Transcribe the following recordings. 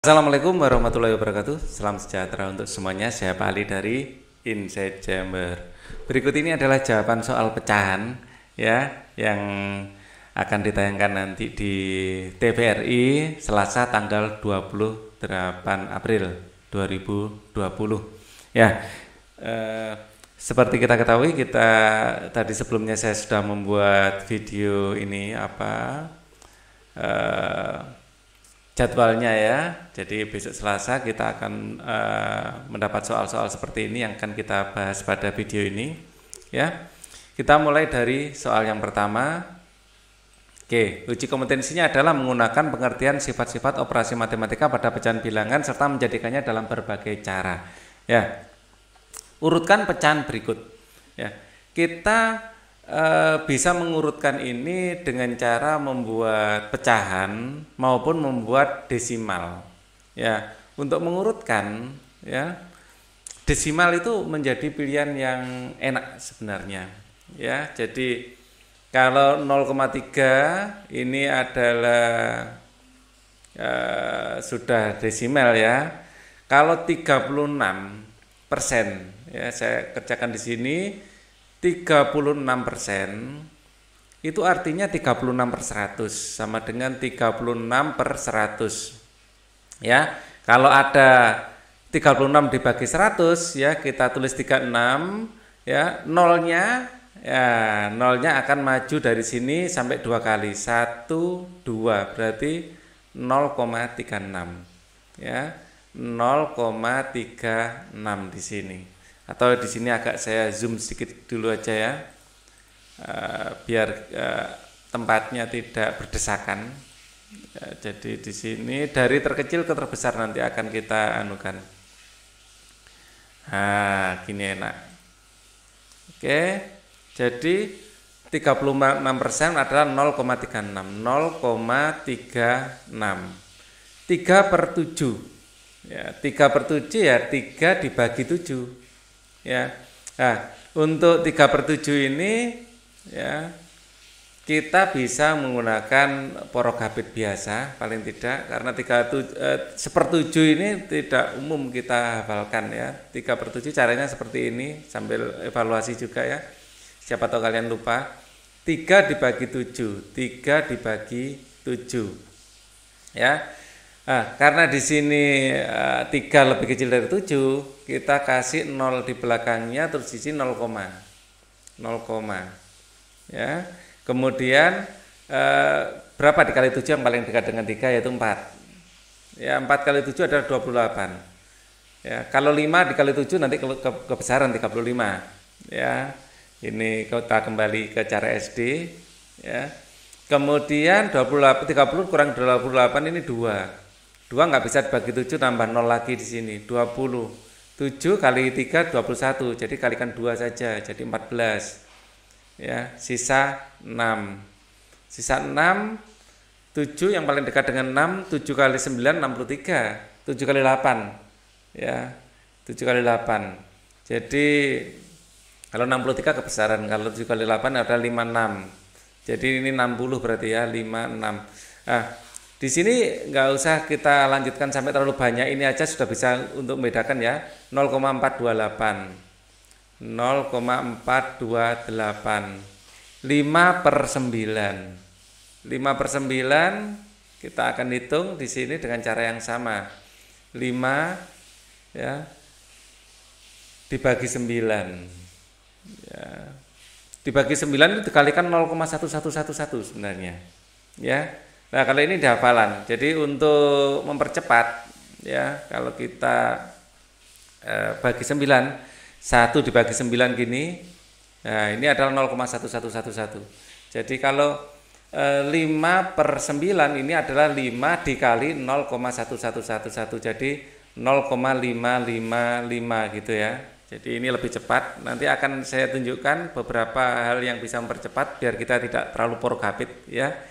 Assalamualaikum warahmatullahi wabarakatuh. Salam sejahtera untuk semuanya. Saya Pak Ali dari Inside Jember. Berikut ini adalah jawaban soal pecahan ya yang akan ditayangkan nanti di TVRI Selasa tanggal 28 April 2020. Ya. Seperti kita ketahui, tadi sebelumnya saya sudah membuat video ini jadwalnya ya. Jadi besok Selasa kita akan mendapat soal-soal seperti ini yang akan kita bahas pada video ini ya. Kita mulai dari soal yang pertama. Oke, uji kompetensinya adalah menggunakan pengertian sifat-sifat operasi matematika pada pecahan bilangan serta menjadikannya dalam berbagai cara. Ya. Urutkan pecahan berikut. Ya. Kita bisa mengurutkan ini dengan cara membuat pecahan maupun membuat desimal. Ya, untuk mengurutkan ya, desimal itu menjadi pilihan yang enak sebenarnya. Ya, jadi kalau 0,3 ini adalah sudah desimal ya. Kalau 36% ya, saya kerjakan di sini 36% itu artinya 36/100 sama dengan 36/100 ya. Kalau ada 36 dibagi 100 ya, kita tulis 36 ya, nolnya akan maju dari sini sampai 2 kali, 1 2 berarti 0,36 ya, 0,36 di sini. Atau di sini agak saya zoom sedikit dulu aja ya, biar tempatnya tidak berdesakan. Ya, jadi di sini dari terkecil ke terbesar nanti akan kita anukan. Nah, gini enak. Oke, jadi 36% adalah 0,36. 0,36. 3/7. Ya, 3/7 ya 3 dibagi 7. Ya, nah untuk 3/7 ini ya kita bisa menggunakan porogabit biasa paling tidak, karena 1/7 ini tidak umum kita hafalkan ya. 3/7 caranya seperti ini, sambil evaluasi juga ya, siapa tahu kalian lupa. 3 dibagi 7, 3 dibagi 7 ya. Nah, karena di sini 3 lebih kecil dari 7, kita kasih 0 di belakangnya, terus di sini 0, ya. Kemudian berapa dikali 7 yang paling dekat dengan 3, yaitu 4. Ya, 4 kali 7 adalah 28. Ya, kalau 5 dikali 7 nanti kebesaran 35. Ya. Ini kita kembali ke cara SD ya. Kemudian 30 kurang 28 ini 2. 2 nggak bisa dibagi 7, tambah 0 lagi di sini, 20. 7 kali 3 21, jadi kalikan 2 saja, jadi 14. Ya, sisa 6. Sisa 6, 7 yang paling dekat dengan 6, 7 kali 9 63, 7 kali 8. Ya, 7 kali 8. Jadi kalau 63 kebesaran, kalau 7 kali 8 adalah 56. Jadi ini 60 berarti ya, 56. Nah, di sini nggak usah kita lanjutkan sampai terlalu banyak, ini aja sudah bisa untuk membedakan ya. 0,428, 0,428, 5/9, 5/9 kita akan hitung di sini dengan cara yang sama. 5 ya dibagi 9 ya, dibagi 9 itu dikalikan 0,1111 sebenarnya ya. Nah, kalau ini di hafalan. Jadi untuk mempercepat ya, kalau kita bagi 9, 1 dibagi 9 gini. Nah, ini adalah 0,1111. Jadi kalau 5/9 ini adalah 5 dikali 0,1111. Jadi 0,555 gitu ya. Jadi ini lebih cepat. Nanti akan saya tunjukkan beberapa hal yang bisa mempercepat biar kita tidak terlalu porogabit ya.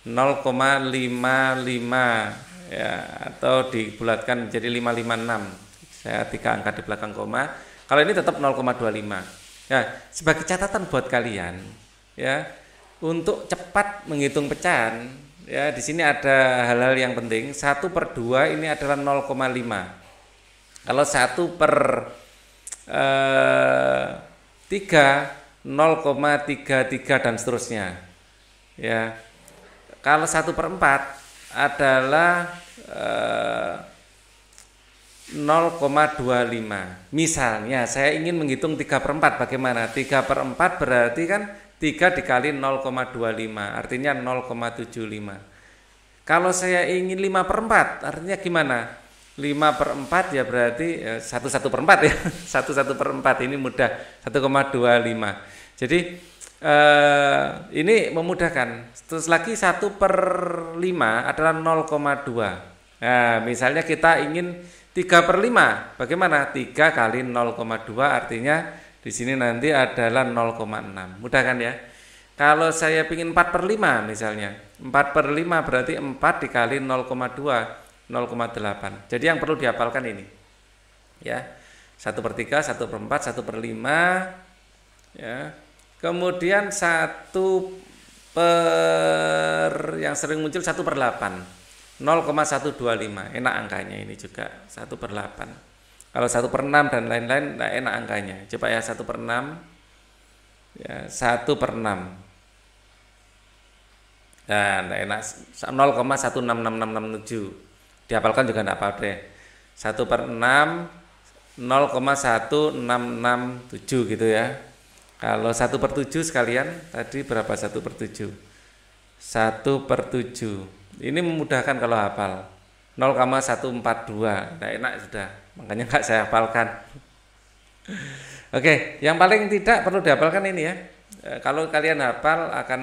0,55 ya, atau dibulatkan menjadi 556. Saya 3 angka di belakang koma. Kalau ini tetap 0,25. Ya, sebagai catatan buat kalian ya, untuk cepat menghitung pecahan Ya, di sini ada hal-hal yang penting. 1/2 ini adalah 0,5. Kalau 1/3 0,33 dan seterusnya. Ya. Kalau 1/4 adalah 0,25. Misalnya saya ingin menghitung 3/4, bagaimana? 3/4 berarti kan 3 dikali 0,25, artinya 0,75. Kalau saya ingin 5/4, artinya gimana? 5/4 ya berarti 1/4 ya. 1/4 ini mudah, 1,25. Jadi ini memudahkan. Terus lagi 1/5 adalah 0,2. Nah, misalnya kita ingin 3/5, bagaimana? 3 kali 0,2 artinya di sini nanti adalah 0,6. Mudah kan ya? Kalau saya ingin 4/5 misalnya, 4/5 berarti 4 dikali 0,2, 0,8. Jadi yang perlu dihafalkan ini. Ya. 1/3, 1/4, 1/5, ya. Kemudian yang sering muncul 1/8. 0,125, enak angkanya ini juga 1/8. Kalau 1/6 dan lain-lain nah enak angkanya. Coba ya 1/6, ya 1/6. Dan enak 0,166667. Dihafalkan juga enggak apa-apa deh. 1/6 0,1667 gitu ya. Kalau 1/7 sekalian tadi berapa 1/7? 1/7. Ini memudahkan kalau hafal. 0,142. Nah, enak sudah. Makanya enggak saya hafalkan. Oke, yang paling tidak perlu dihafalkan ini ya. Kalau kalian hafal akan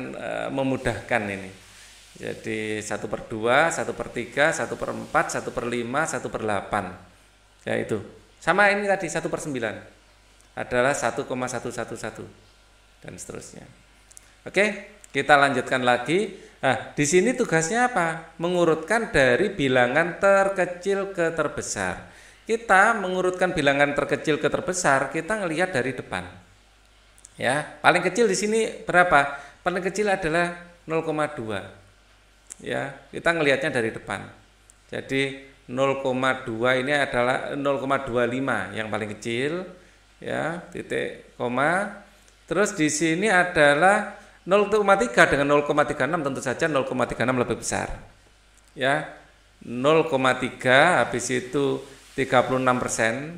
memudahkan ini. Jadi 1/2, 1/3, 1/4, 1/5, 1/8. Ya itu. Sama ini tadi 1/9 adalah 1,111 dan seterusnya. Oke, kita lanjutkan lagi. Nah, di sini tugasnya apa? Mengurutkan dari bilangan terkecil ke terbesar. Kita mengurutkan bilangan terkecil ke terbesar, kita ngelihat dari depan. Ya, paling kecil di sini berapa? Paling kecil adalah 0,2. Ya, kita ngelihatnya dari depan. Jadi 0,2 ini adalah 0,25 yang paling kecil, ya, titik koma. Terus di sini adalah 0,3 dengan 0,36 tentu saja 0,36 lebih besar. Ya. 0,3 habis itu 36%.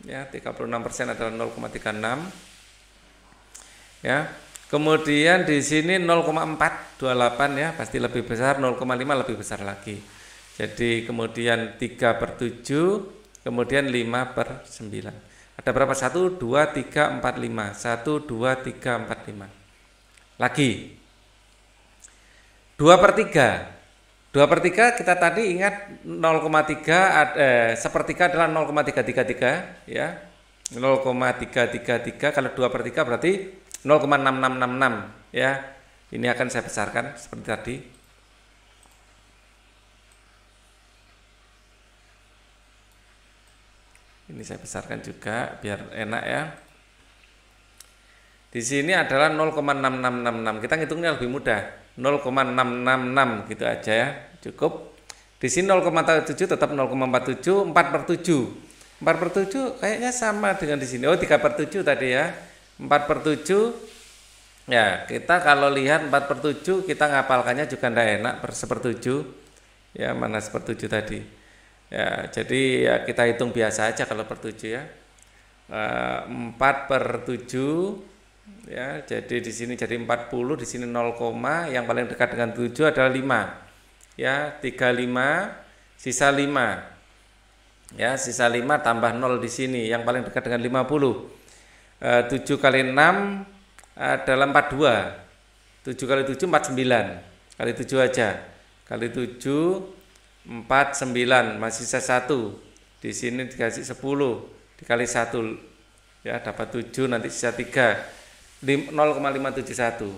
Ya, 36% adalah 0,36. Ya. Kemudian di sini 0,428 ya, pasti lebih besar, 0,5 lebih besar lagi. Jadi kemudian 3/7, kemudian 5/9. Ada berapa? 1, 2, 3, 4, 5. 1, 2, 3, 4, 5. Lagi 2/3. 2/3 kita tadi ingat 0,3 sepertiga adalah 0,333 ya. 0,333 kalau 2/3 berarti 0,6666 ya. Ini akan saya besarkan seperti tadi. Ini saya besarkan juga biar enak ya. Di sini adalah 0,6666. Kita ngitungnya lebih mudah. 0,666 gitu aja ya. Cukup. Di sini 0,7 tetap 0,47, 4/7. 4/7 kayaknya sama dengan di sini. Oh, 3/7 tadi ya. 4/7. Ya, kita kalau lihat 4/7 kita ngapalkannya juga ndak enak 1/7. Ya, mana 1/7 tadi. Ya, jadi ya kita hitung biasa aja kalau per 7 ya. 4/7 ya, jadi di sini jadi 40, di sini 0, yang paling dekat dengan 7 adalah 5. Ya, 35, sisa 5. Ya, sisa 5 tambah 0 di sini, yang paling dekat dengan 50. 7 kali 6 adalah 42. 7 kali 7 49. Kali 7 aja. Kali 7 49, masih sisa 1. Di sini dikasih 10 dikali 1 ya dapat 7, nanti sisa 3. 0,571.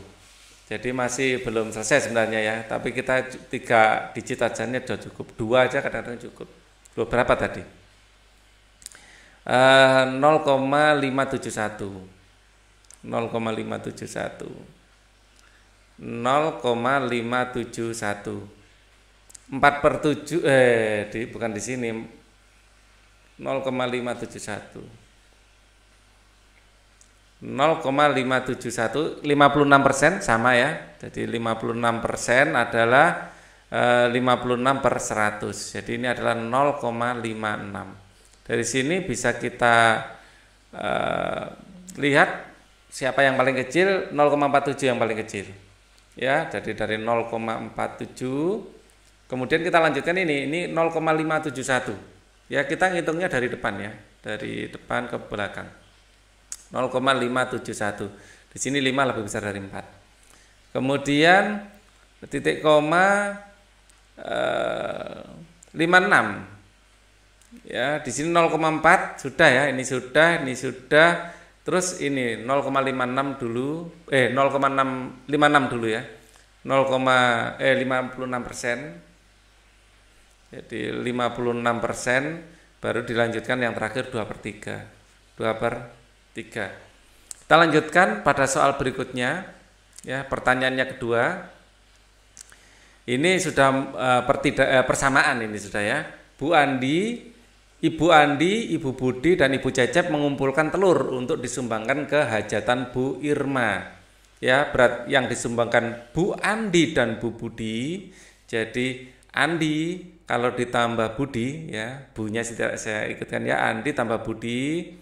Jadi masih belum selesai sebenarnya ya, tapi kita 3 digit aja ini sudah cukup. 2 aja kadang-kadang cukup. Loh, berapa tadi? 0,571. 0,571. 0,571. 4/7 bukan di sini 0,571. 0,571 56% sama ya. Jadi 56% adalah 56/100. Jadi ini adalah 0,56. Dari sini bisa kita lihat siapa yang paling kecil, 0,47 yang paling kecil. Ya, jadi dari 0,47 kemudian kita lanjutkan ini 0,571. Ya, kita ngitungnya dari depan ya, dari depan ke belakang. 0,571. Di sini 5 lebih besar dari 4. Kemudian titik koma 56. Ya, di sini 0,4 sudah ya, ini sudah. Terus ini 0,56 dulu, 0,656 dulu ya. 56%. Jadi 56% baru dilanjutkan yang terakhir 2/3. 2/3. Kita lanjutkan pada soal berikutnya. Ya, pertanyaannya kedua. Ini sudah persamaan ini sudah ya. Ibu Andi, Ibu Budi dan Ibu Cecep mengumpulkan telur untuk disumbangkan ke hajatan Bu Irma. Ya, berat yang disumbangkan Bu Andi dan Bu Budi. Jadi Andi kalau ditambah Budi ya, bunya saya ikutkan ya, Andi tambah Budi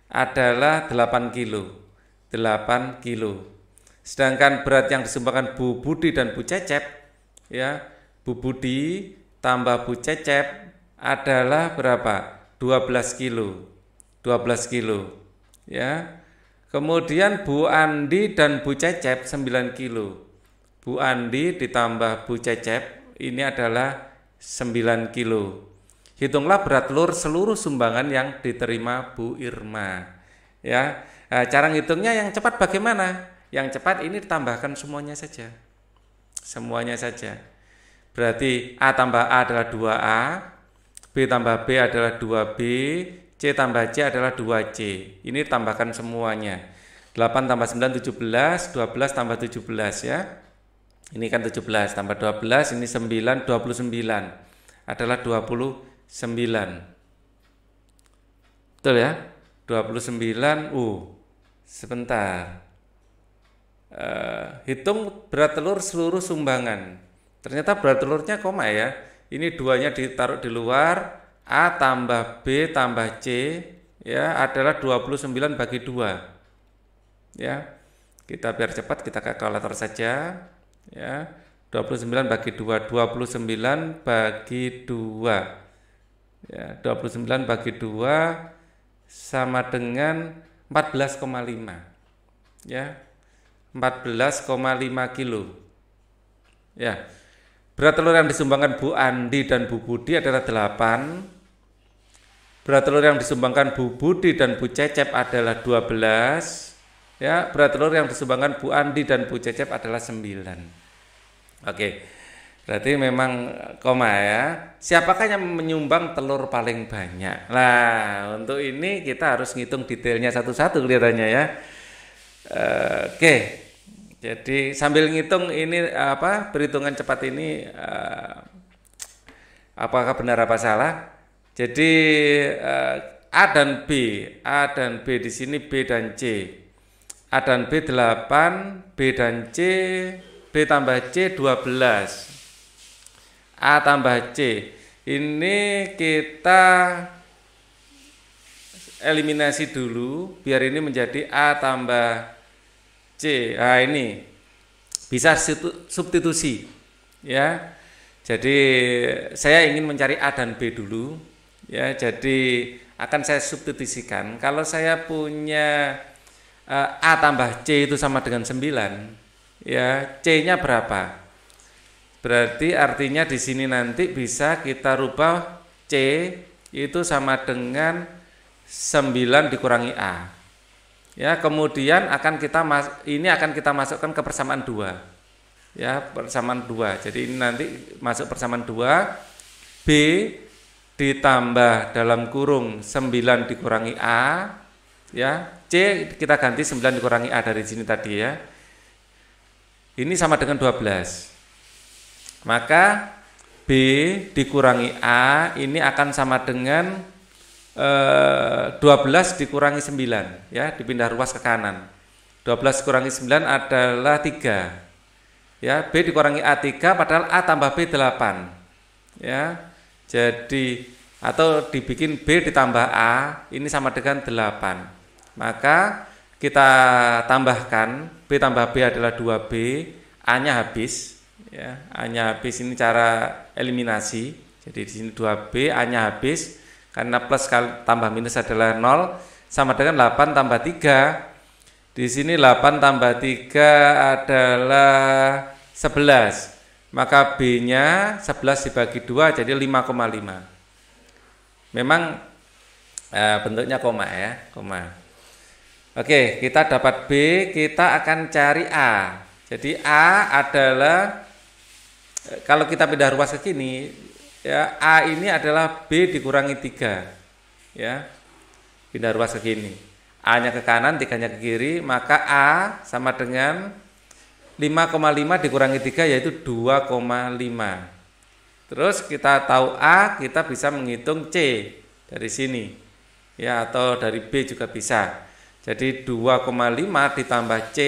adalah 8 kilo. 8 kilo. Sedangkan berat yang disumbangkan Bu Budi dan Bu Cecep ya, Bu Budi tambah Bu Cecep adalah berapa? 12 kilo. 12 kilo. Ya. Kemudian Bu Andi dan Bu Cecep 9 kilo. Bu Andi ditambah Bu Cecep ini adalah 9 kilo. Hitunglah berat telur seluruh sumbangan yang diterima Bu Irma. Ya. Nah, cara ngitungnya yang cepat bagaimana? Yang cepat ini ditambahkan semuanya saja. Semuanya saja. Berarti A tambah A adalah 2A, B tambah B adalah 2B, C tambah C adalah 2C. Ini tambahkan semuanya. 8 tambah 9 17, 12 tambah 17 ya. Ini kan 17 tambah 12, ini 9, 29 adalah 29. Betul ya? 29, sebentar. Hitung berat telur seluruh sumbangan. Ternyata berat telurnya koma ya. Ini duanya ditaruh di luar. A tambah B tambah C ya adalah 29 bagi 2. Ya. Kita biar cepat kita kalkulator saja. Ya. 29 bagi 2, 29 bagi 2. Ya, 29 bagi 2 sama dengan 14,5. Ya. 14,5 kilo. Ya. Berat telur yang disumbangkan Bu Andi dan Bu Budi adalah 8. Berat telur yang disumbangkan Bu Budi dan Bu Cecep adalah 12. Ya, berat telur yang disumbangkan Bu Andi dan Bu Cecep adalah 9. Oke. Berarti memang koma ya. Siapakah yang menyumbang telur paling banyak? Nah, untuk ini kita harus ngitung detailnya satu-satu kelihatannya ya. Oke. Jadi sambil ngitung ini perhitungan cepat ini apakah benar apa salah? Jadi A dan B di sini B dan C. A dan B 8, B dan C, B tambah C 12. A tambah C. Ini kita eliminasi dulu biar ini menjadi A tambah C. Nah, ini bisa substitusi ya. Jadi saya ingin mencari A dan B dulu ya. Jadi akan saya substitusikan. Kalau saya punya A tambah C itu sama dengan 9 ya, C-nya berapa? Berarti artinya di sini nanti bisa kita rubah C itu sama dengan 9 dikurangi A. Ya, kemudian akan kita masukkan ke persamaan 2. Ya, persamaan 2. Jadi ini nanti masuk persamaan 2. B ditambah dalam kurung 9 dikurangi A. Ya, C kita ganti 9 dikurangi A dari sini tadi ya. ini sama dengan 12. Maka B dikurangi A ini akan sama dengan 12 dikurangi 9, ya, dipindah ruas ke kanan. 12 kurangi 9 adalah 3. Ya, B dikurangi A3 padahal A tambah B 8. Ya. Jadi atau dibikin B ditambah A ini sama dengan 8. Maka kita tambahkan B tambah B adalah 2B, A-nya habis, ya. A-nya habis, ini cara eliminasi. Jadi di sini 2B, A-nya habis karena plus tambah minus adalah 0 sama dengan 8 tambah 3. Di sini 8 tambah 3 adalah 11. Maka B-nya 11 dibagi 2 jadi 5,5. Memang bentuknya koma, ya, koma. Oke, kita dapat B, kita akan cari A. Jadi A adalah, kalau kita pindah ruas ke sini, ya, A ini adalah B dikurangi 3. Ya. Pindah ruas ke sini. A-nya ke kanan, 3-nya ke kiri, maka A sama dengan 5,5 dikurangi 3 yaitu 2,5. Terus kita tahu A, kita bisa menghitung C dari sini. Ya, atau dari B juga bisa. Jadi 2,5 ditambah C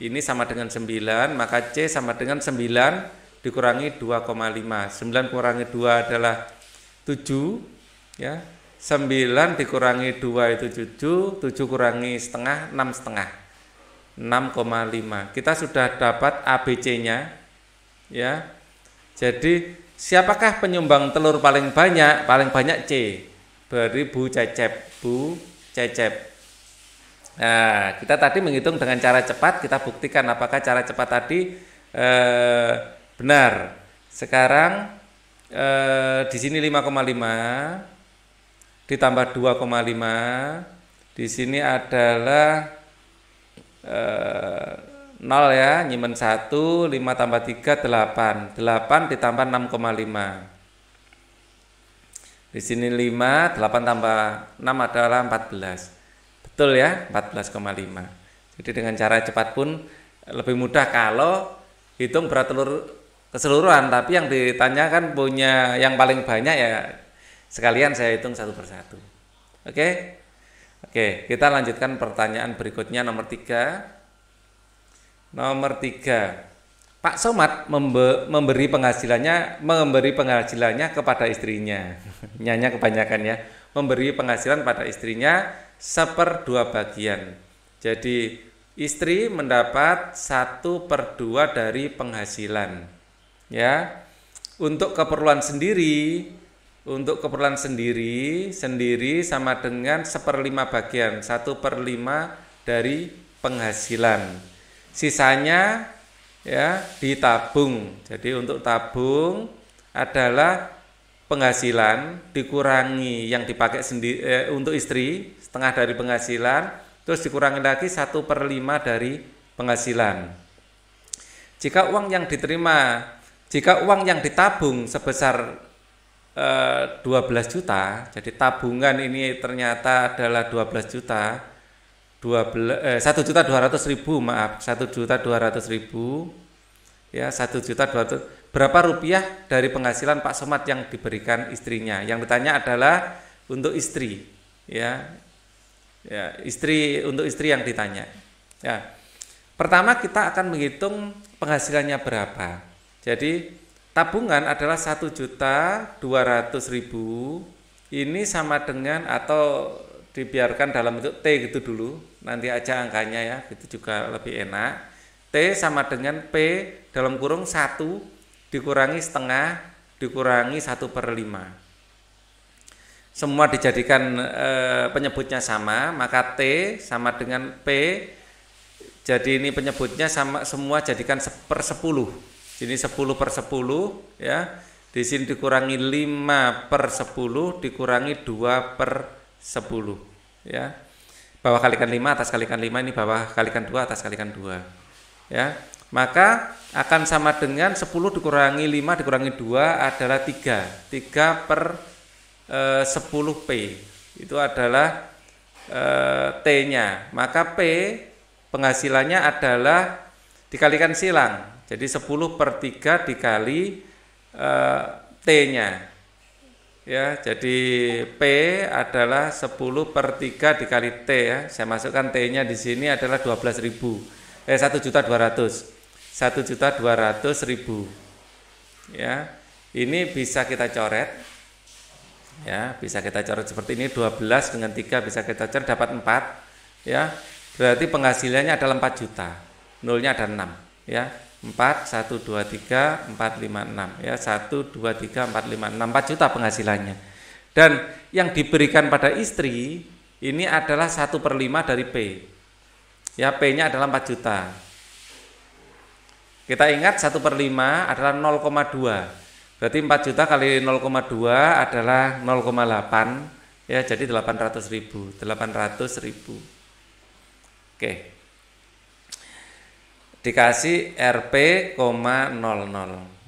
ini sama dengan 9, maka C sama dengan 9 dikurangi 2,5. 9 kurangi 2 adalah 7, ya. 9 dikurangi 2 itu 7, 7 kurangi setengah 6 setengah, 6,5. Kita sudah dapat ABC-nya, ya. Jadi siapakah penyumbang telur paling banyak? Paling banyak C, dari Bu Cecep. Bu Cecep. Nah, kita tadi menghitung dengan cara cepat, kita buktikan apakah cara cepat tadi benar. Sekarang di sini 5,5 ditambah 2,5, di sini adalah 0, ya, nyimpen 1, 5 tambah 3 8, 8 ditambah 6,5. Di sini 5, 8 tambah 6 adalah 14. Betul, ya, 14,5. Jadi dengan cara cepat pun lebih mudah kalau hitung berat telur keseluruhan, tapi yang ditanyakan punya yang paling banyak, ya sekalian saya hitung satu persatu. Oke? Oke, kita lanjutkan pertanyaan berikutnya, nomor 3. Nomor 3. Pak Somad memberi penghasilannya kepada istrinya. Nyanya kebanyakan, ya. Memberi penghasilan pada istrinya 1/2 bagian. Jadi istri mendapat 1/2 dari penghasilan. Ya. Untuk keperluan sendiri sama dengan 1/5 bagian, 1/5 dari penghasilan. Sisanya, ya, ditabung. Jadi untuk tabung adalah penghasilan dikurangi yang dipakai sendiri untuk istri, setengah dari penghasilan, terus dikurangi lagi 1/5 dari penghasilan. Jika uang yang ditabung sebesar 12 juta, jadi tabungan ini ternyata adalah 12 juta, 1.200.000, maaf, 1.200.000, ya, 1.200.000. Berapa rupiah dari penghasilan Pak Somad yang diberikan istrinya? Yang ditanya adalah untuk istri, ya, ya, untuk istri yang ditanya. Ya, pertama kita akan menghitung penghasilannya berapa. Jadi tabungan adalah 1.200.000. Ini sama dengan, atau dibiarkan dalam bentuk T gitu dulu, nanti aja angkanya, ya, itu juga lebih enak. T sama dengan P dalam kurung 1 dikurangi setengah dikurangi 1/5. Semua dijadikan penyebutnya sama, maka T sama dengan P. Jadi ini penyebutnya sama, semua jadikan 1/10. Ini 10/10, ya. Di sini dikurangi 5/10 dikurangi 2/10, ya. Bawah kalikan 5 atas kalikan 5, ini bawah kalikan 2 atas kalikan 2, ya. Maka akan sama dengan 10 dikurangi 5 dikurangi 2 adalah 3. 3/10 P. Itu adalah T-nya. Maka P penghasilannya adalah dikalikan silang. Jadi 10 per 3 dikali T-nya. Ya, jadi P adalah 10 per 3 dikali T ya. Saya masukkan T-nya di sini adalah 12.000. 1.200.000. 1.200.000. Ya. Ini bisa kita coret. Ya, bisa kita coret seperti ini, 12 dengan 3 bisa kita coret dapat 4. Ya. Berarti penghasilannya adalah 4 juta. Nolnya ada 6, ya. 4 1 2 3 4 5 6 ya. 1 2 3 4 5 6, 4 juta penghasilannya. Dan yang diberikan pada istri ini adalah 1/5 dari P. Ya, P-nya adalah 4 juta. Kita ingat 1/5 adalah 0,2. Berarti 4 juta kali 0,2 adalah 0,8 ya, jadi 800.000. 800.000. Oke. Dikasih Rp,00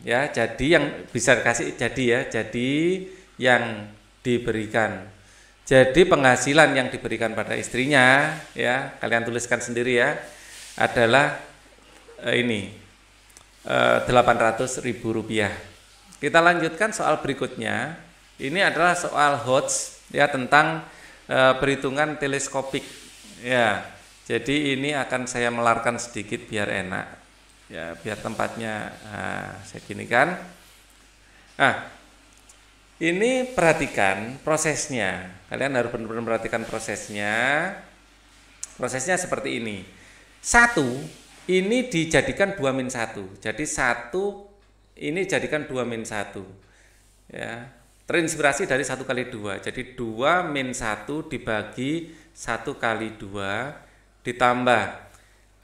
ya. Jadi yang bisa dikasih jadi yang diberikan. Jadi penghasilan yang diberikan pada istrinya ya, kalian tuliskan sendiri ya, adalah ini 800.000 rupiah. Kita lanjutkan soal berikutnya. Ini adalah soal HOTS ya, tentang perhitungan teleskopik ya. Jadi ini akan saya melarkan sedikit biar enak ya, biar tempatnya saya ginikan. Nah, ini perhatikan prosesnya. Kalian harus benar-benar perhatikan prosesnya. Prosesnya seperti ini. 1 ini dijadikan 2-1. Jadi 1 ini jadikan 2-1 ya, terinspirasi dari 1 kali 2. Jadi 2-1 dibagi 1 kali 2 ditambah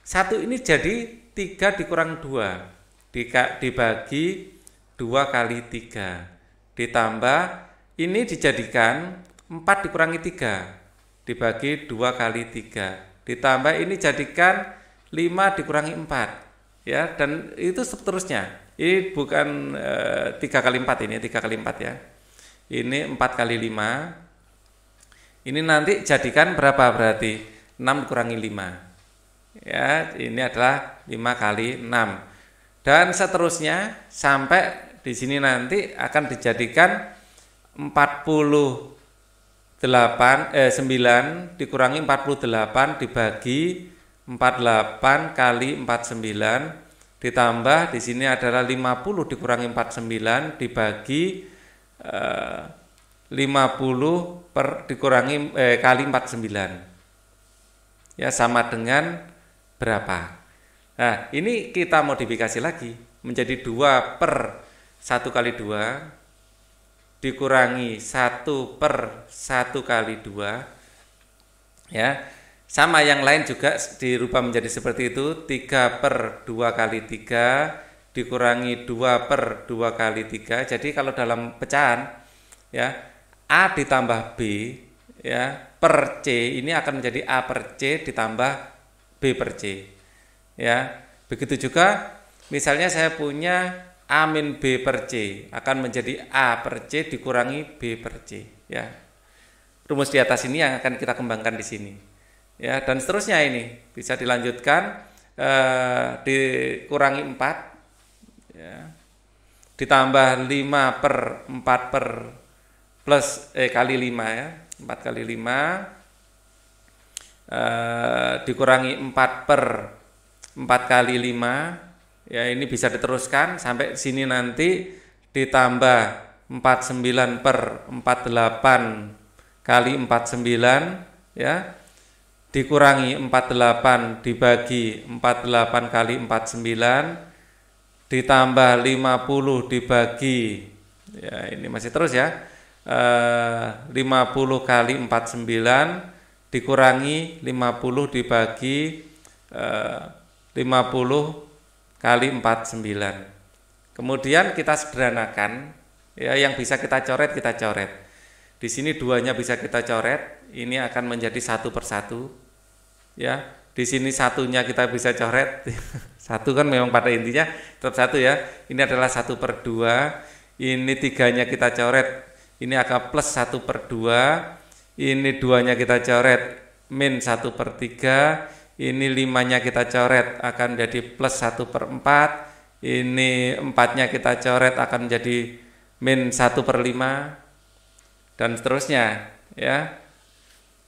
1 ini jadi 3 dikurang 2 dibagi 2 kali 3 ditambah ini dijadikan 4 dikurangi 3 dibagi 2 kali 3 ditambah ini jadikan 5 dikurangi 4 ya, dan itu seterusnya. Ini bukan 3 kali 4, ini 3 kali 4 ya. Ini 4 kali 5. Ini nanti jadikan berapa berarti? 6 dikurangi 5. Ya, ini adalah 5 kali 6. Dan seterusnya sampai di sini nanti akan dijadikan 9 dikurangi 48 dibagi 48 kali 49 ditambah di sini adalah 50 dikurangi 49 dibagi 50 dikurangi kali 49 ya, sama dengan berapa. Nah, ini kita modifikasi lagi menjadi 2 per 1 kali 2 dikurangi 1 per 1 kali 2 ya. Sama yang lain juga dirubah menjadi seperti itu, 3 per 2 kali 3 dikurangi 2 per 2 kali 3. Jadi kalau dalam pecahan ya, A ditambah B ya per C ini akan menjadi A per C ditambah B per C. Ya. Begitu juga misalnya saya punya A min B per C akan menjadi A per C dikurangi B per C ya. Rumus di atas ini yang akan kita kembangkan di sini. Ya, dan seterusnya ini bisa dilanjutkan dikurangi 4 ya, ditambah 5 per 4 per plus kali 5 ya, 4 kali 5 dikurangi 4 per 4 kali 5 ya, ini bisa diteruskan sampai sini nanti ditambah 49 per 48 kali 49 ya, dikurangi 48 dibagi 48 kali 49 ditambah 50 dibagi ya, ini masih terus ya, 50 kali 49 dikurangi 50 dibagi 50 kali 49. Kemudian kita sederhanakan ya, yang bisa kita coret kita coret. Di sini 2-nya bisa kita coret, ini akan menjadi 1 per 1 ya. Di sini 1-nya kita bisa coret. 1 kan memang pada intinya tetap 1 ya. Ini adalah 1 per 2. Ini 3-nya kita coret, ini akan plus 1 per 2. Ini 2-nya kita coret, min 1 per 3. ini 5-nya kita coret akan menjadi plus 1/4, ini 4-nya kita coret akan menjadi min 1/5, dan seterusnya ya.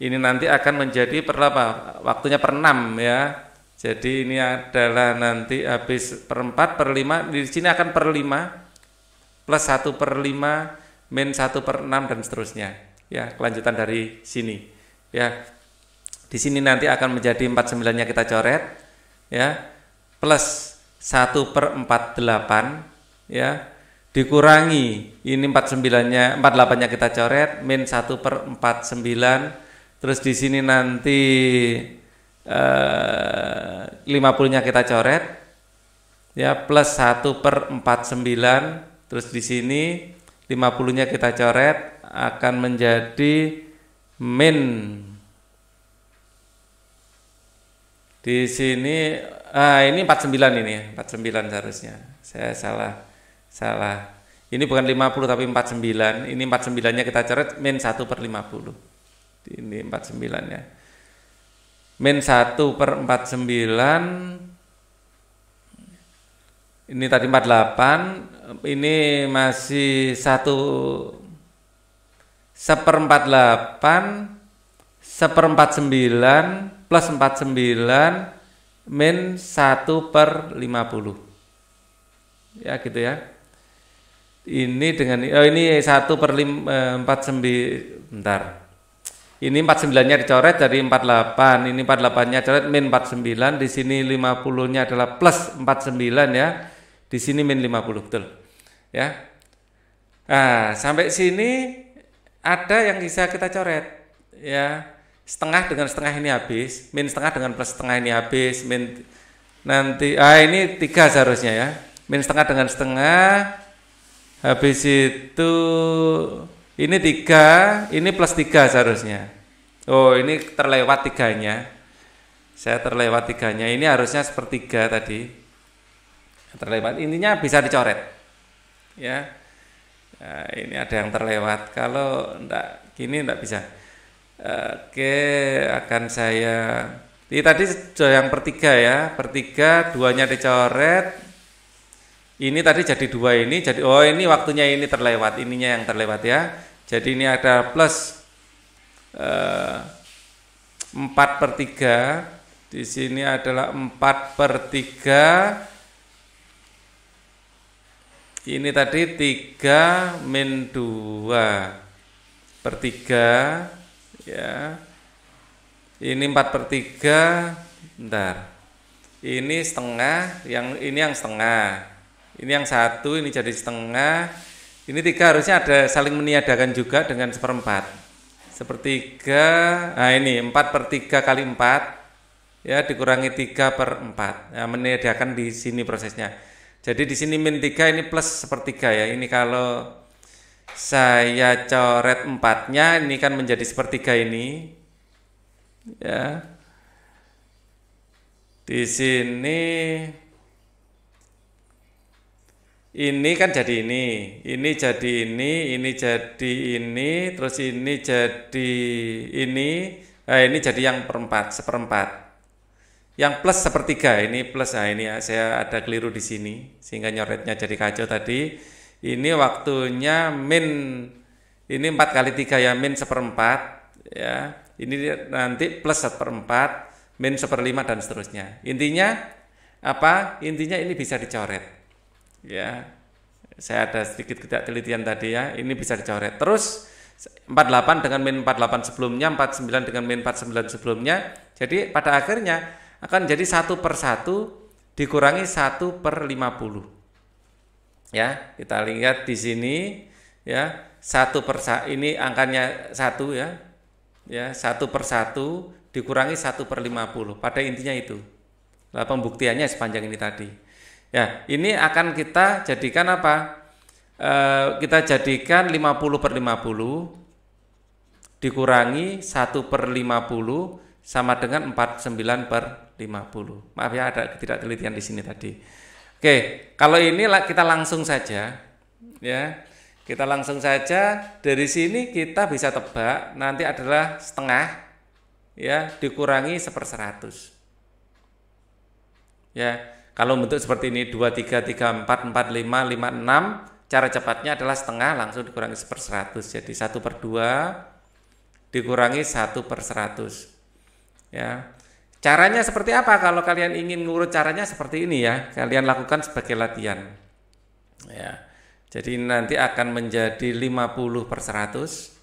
Ini nanti akan menjadi per apa? Waktunya per 6 ya. Jadi ini adalah nanti habis per 4 per 5, di sini akan per 5 plus 1/5 min 1/6 dan seterusnya. Ya, kelanjutan dari sini. Ya. Di sini nanti akan menjadi 49-nya kita coret ya, plus 1/48 ya, dikurangi ini 49-nya, 48-nya kita coret min 1/49. Terus di sini nanti 50-nya kita coret ya, plus 1/49. Terus di sini 50-nya kita coret akan menjadi min, di sini ini 49, ini 49 seharusnya. Saya salah. Ini bukan 50 tapi 49. Ini 49-nya kita coret min 1/50. Ini 49-nya. Min 1/49. Ini tadi 48, ini masih 1/48 1/49 plus 49 min 1/50. Ya gitu ya. Ini dengan ini 1/49, bentar. Ini 49-nya dicoret dari 48, ini 48-nya coret min 49, di sini 50-nya adalah plus 49 ya. Di sini min 50, betul. Ya. Nah, sampai sini ada yang bisa kita coret. Ya. Setengah dengan setengah ini habis, min setengah dengan plus setengah ini habis, min nanti ini 3 seharusnya ya. Min setengah dengan setengah habis itu ini 3, ini plus 3 seharusnya. Oh, ini terlewat 3-nya. Saya terlewat 3-nya. Ini harusnya sepertiga tadi. Terlewat. Intinya bisa dicoret. Ya. Nah, ini ada yang terlewat. Kalau enggak gini enggak bisa. Oke, akan saya. Ini tadi yang per 3 ya. Per 3 2-nya dicoret. Ini tadi jadi 2 ini jadi ini waktunya ini terlewat, ininya yang terlewat ya. Jadi ini ada plus 4/3. Di sini adalah 4/3. Ini tadi 3 min 2/3 ya. Ini 4/3. Bentar. Ini setengah, ini yang setengah. Ini yang 1, ini jadi setengah. Ini 3 harusnya ada saling meniadakan juga dengan 1/4. 1/3. Nah ini 4/3 kali 4 ya, dikurangi 3/4. Nah, meniadakan di sini prosesnya. Jadi di sini min 3 ini plus 1/3 ya. Ini kalau saya coret 4-nya ini kan menjadi 1/3 ini. Ya. Di sini ini kan jadi ini jadi ini jadi ini, terus ini jadi ini. Nah, ini jadi yang per 4, 1/4. Yang plus 1/3, ini plus. Nah, ini ya, saya ada keliru di sini sehingga nyoretnya jadi kacau tadi. Ini waktunya min, ini 4 kali 3 ya, min 1/4 ya. Ini nanti plus 1/4, min 1/5 dan seterusnya. Intinya apa? Intinya ini bisa dicoret. Ya, saya ada sedikit ketidaktelitian tadi ya, ini bisa dicoret. Terus 48 dengan min 48 sebelumnya, 49 dengan min 49 sebelumnya. Jadi pada akhirnya akan jadi 1/1 dikurangi 1/50. Ya, kita lihat di sini ya, 1/1 ini angkanya 1 ya. Ya, 1/1 dikurangi 1/50. Pada intinya itu. Nah, pembuktiannya sepanjang ini tadi. Ya, ini akan kita jadikan apa? Kita jadikan 50/50 dikurangi 1/50 sama dengan 49/50. Maaf ya, ada ketidaktelitian di sini tadi. Oke, kalau ini kita langsung saja, ya, kita langsung saja dari sini kita bisa tebak nanti adalah setengah, ya, dikurangi 1/100. Ya, kalau bentuk seperti ini 2, 3, 3, 4, 4, 5, 5, 6, cara cepatnya adalah setengah langsung dikurangi 1/100. Jadi 1/2 dikurangi 1/100. Ya. Caranya seperti apa? Kalau kalian ingin ngurut caranya seperti ini ya, kalian lakukan sebagai latihan. Ya. Jadi nanti akan menjadi 50/100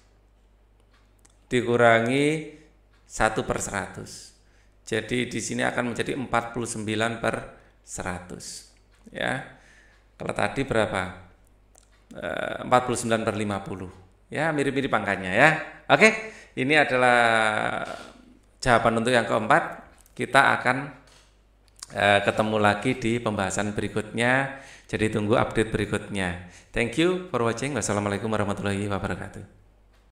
dikurangi 1/100. Jadi di sini akan menjadi 49/100. Ya. Kalau tadi berapa? 49/50. Ya, mirip-mirip angkanya ya. Oke, ini adalah jawaban untuk yang keempat. Kita akan ketemu lagi di pembahasan berikutnya. Jadi tunggu update berikutnya. Thank you for watching. Wassalamualaikum warahmatullahi wabarakatuh.